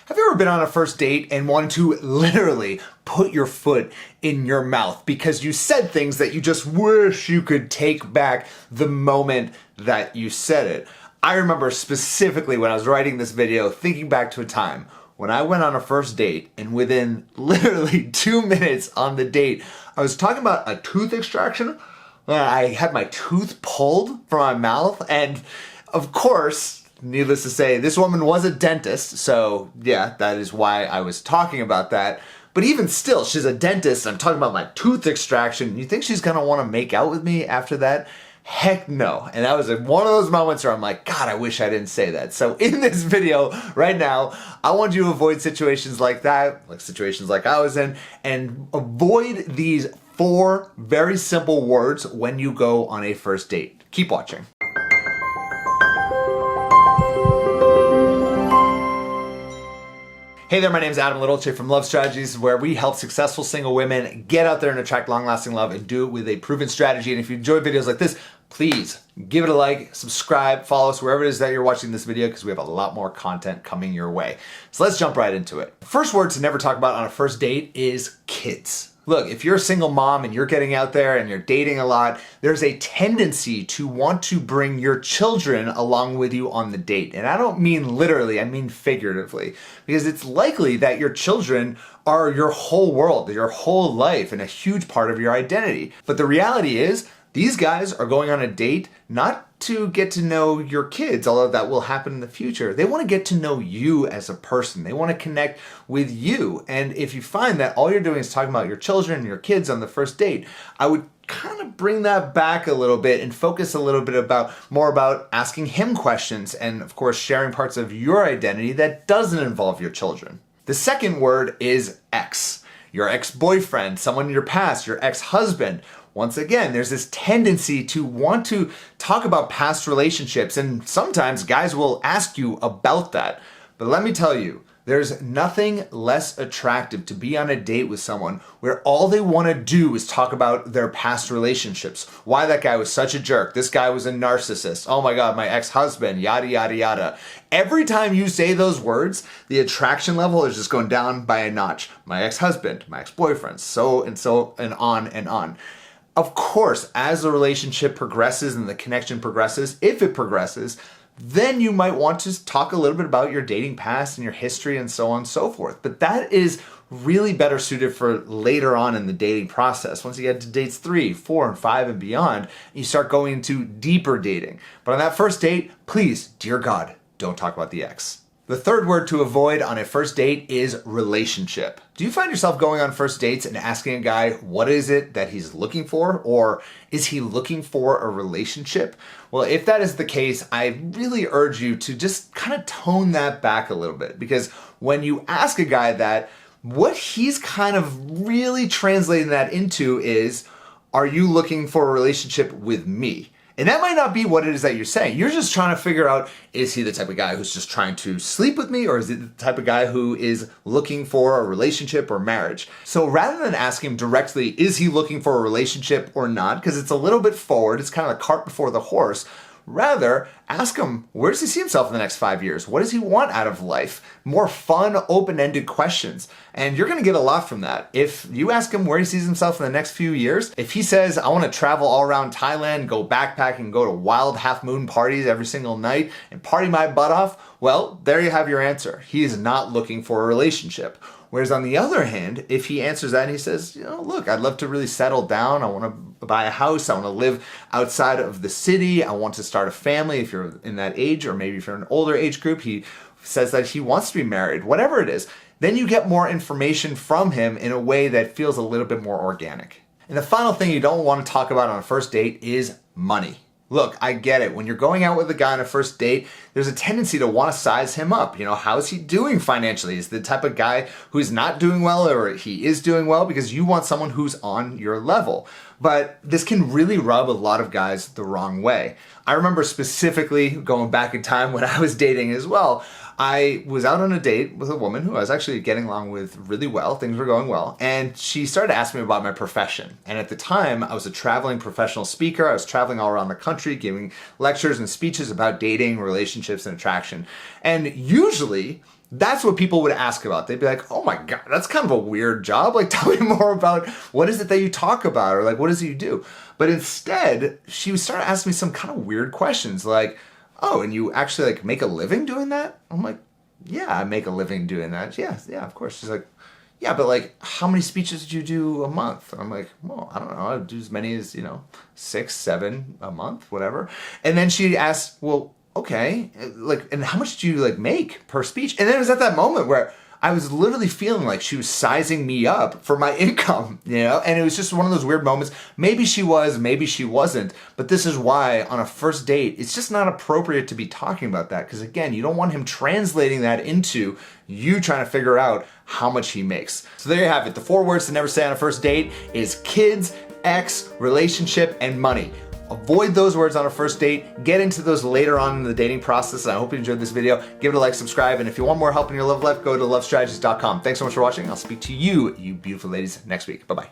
Have you ever been on a first date and wanted to literally put your foot in your mouth because you said things that you just wish you could take back the moment that you said it? I remember specifically when I was writing this video, thinking back to a time when I went on a first date and within literally 2 minutes on the date, I was talking about a tooth extraction. I had my tooth pulled from my mouth, and of course, needless to say, this woman was a dentist, so yeah, that is why I was talking about that. But even still, she's a dentist, I'm talking about my tooth extraction. You think she's gonna wanna make out with me after that? Heck no. And that was one of those moments where I'm like, God, I wish I didn't say that. So in this video right now, I want you to avoid situations like that, like situations like I was in, and avoid these 4 very simple words when you go on a first date. Keep watching. Hey there, my name is Adam Littlechick from Love Strategies, where we help successful single women get out there and attract long-lasting love and do it with a proven strategy. And if you enjoy videos like this, please give it a like, subscribe, follow us wherever it is that you're watching this video because we have a lot more content coming your way. So let's jump right into it. The first word to never talk about on a first date is kids. Look, if you're a single mom and you're getting out there and you're dating a lot, there's a tendency to want to bring your children along with you on the date. And I don't mean literally, I mean figuratively, because it's likely that your children are your whole world, your whole life, and a huge part of your identity. But the reality is, these guys are going on a date not to get to know your kids, although that will happen in the future. They want to get to know you as a person. They want to connect with you. And if you find that all you're doing is talking about your children and your kids on the first date, I would kind of bring that back a little bit and focus a little bit more about asking him questions and, of course, sharing parts of your identity that doesn't involve your children. The second word is ex. Your ex-boyfriend, someone in your past, your ex-husband. Once again, there's this tendency to want to talk about past relationships, and sometimes guys will ask you about that. But let me tell you, there's nothing less attractive to be on a date with someone where all they want to do is talk about their past relationships. Why that guy was such a jerk. This guy was a narcissist. Oh my God, my ex-husband, yada, yada, yada. Every time you say those words, the attraction level is just going down by a notch. My ex-husband, my ex-boyfriend, so and on and on. Of course, as the relationship progresses and the connection progresses, if it progresses, then you might want to talk a little bit about your dating past and your history and so on and so forth. But that is really better suited for later on in the dating process. Once you get to dates 3, 4, and 5 and beyond, you start going into deeper dating. But on that first date, please, dear God, don't talk about the ex. The third word to avoid on a first date is relationship. Do you find yourself going on first dates and asking a guy what is it that he's looking for, or is he looking for a relationship? Well, if that is the case, I really urge you to just kind of tone that back a little bit, because when you ask a guy that, what he's kind of really translating that into is, are you looking for a relationship with me? And that might not be what it is that you're saying. You're just trying to figure out, is he the type of guy who's just trying to sleep with me, or is he the type of guy who is looking for a relationship or marriage? So rather than ask him directly, is he looking for a relationship or not, because it's a little bit forward, it's kind of the cart before the horse, rather, ask him, where does he see himself in the next 5 years? What does he want out of life? More fun, open-ended questions. And you're gonna get a lot from that. If you ask him where he sees himself in the next few years, if he says, I wanna travel all around Thailand, go backpacking, go to wild half-moon parties every single night, and party my butt off, well, there you have your answer. He is not looking for a relationship. Whereas on the other hand, if he answers that and he says, look, I'd love to really settle down. I want to buy a house. I want to live outside of the city. I want to start a family if you're in that age, or maybe if you're in an older age group. He says that he wants to be married, whatever it is. Then you get more information from him in a way that feels a little bit more organic. And the final thing you don't want to talk about on a first date is money. Look, I get it. When you're going out with a guy on a first date, there's a tendency to want to size him up. How is he doing financially? Is the type of guy who's not doing well, or he is doing well, because you want someone who's on your level. But this can really rub a lot of guys the wrong way. I remember specifically going back in time when I was dating as well. I was out on a date with a woman who I was actually getting along with really well. Things were going well. And she started asking me about my profession. And at the time, I was a traveling professional speaker. I was traveling all around the country, giving lectures and speeches about dating, relationships, and attraction. And usually, That's what people would ask about. They'd be like, oh my God, that's kind of a weird job. Like, tell me more about what is it that you talk about, or like, what is it you do? But instead, she started asking me some kind of weird questions like, oh, and you actually like make a living doing that? I'm like, yeah, I make a living doing that. Yeah, of course. She's like, yeah, but like, how many speeches do you do a month? I'm like, well, I don't know. I do as many as, 6, 7 a month, whatever. And then she asked, well, okay, like, and how much do you like make per speech? And then it was at that moment where I was literally feeling like she was sizing me up for my income, and it was just one of those weird moments. Maybe she was, maybe she wasn't, but this is why on a first date, it's just not appropriate to be talking about that. Because again, you don't want him translating that into you trying to figure out how much he makes. So there you have it. The 4 words to never say on a first date is kids, ex, relationship, and money. Avoid those words on a first date. Get into those later on in the dating process. And I hope you enjoyed this video. Give it a like, subscribe, and if you want more help in your love life, go to lovestrategies.com. Thanks so much for watching. I'll speak to you, you beautiful ladies, next week. Bye-bye.